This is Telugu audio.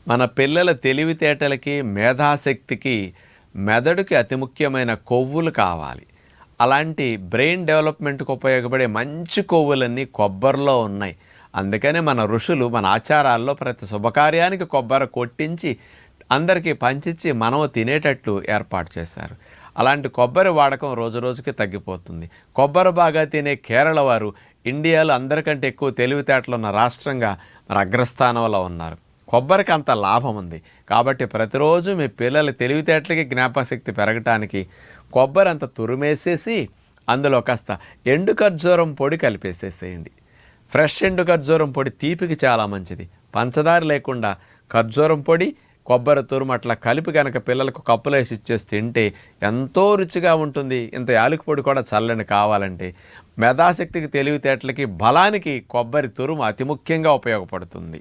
మన పిల్లల తెలివితేటలకి, మేధాశక్తికి మెదడుకి అతి ముఖ్యమైన కొవ్వులు కావాలి. అలాంటి బ్రెయిన్ డెవలప్మెంట్‌కి ఉపయోగపడే మంచి కొవ్వులన్నీ కొబ్బరిలో ఉన్నాయి. అందుకనే మన ఋషులు మన ఆచారాల్లో ప్రతి శుభకార్యానికి కొబ్బరి కొట్టించి అందరికీ పంచిచ్చి మనం తినేటట్లు ఏర్పాటు చేశారు. అలాంటి కొబ్బరి వాడకం రోజురోజుకి తగ్గిపోతుంది. కొబ్బరి బాగా తినే కేరళ వారు ఇండియాలో అందరికంటే ఎక్కువ తెలివితేటలున్న రాష్ట్రంగా మరి అగ్రస్థానంలో ఉన్నారు. కొబ్బరికి అంత లాభం ఉంది. కాబట్టి ప్రతిరోజు మీ పిల్లల తెలివితేటలకి జ్ఞాపకశక్తి పెరగటానికి కొబ్బరి అంత తురిమేసేసి అందులో కాస్త ఎండు ఖర్జూరం పొడి కలిపేసేసేయండి. ఫ్రెష్ ఎండు ఖర్జూరం పొడి తీపికి చాలా మంచిది. పంచదార లేకుండా ఖర్జూరం పొడి, కొబ్బరి తురుము అట్లా కలిపి కనుక పిల్లలకు కప్పులో వేసి ఇచ్చేసి తింటే ఎంతో రుచిగా ఉంటుంది. ఇంత యాలకుల పొడి కూడా చల్లని కావాలంటే. మేధాశక్తికి, తెలివితేటలకి, బలానికి కొబ్బరి తురుము అతి ముఖ్యంగా ఉపయోగపడుతుంది.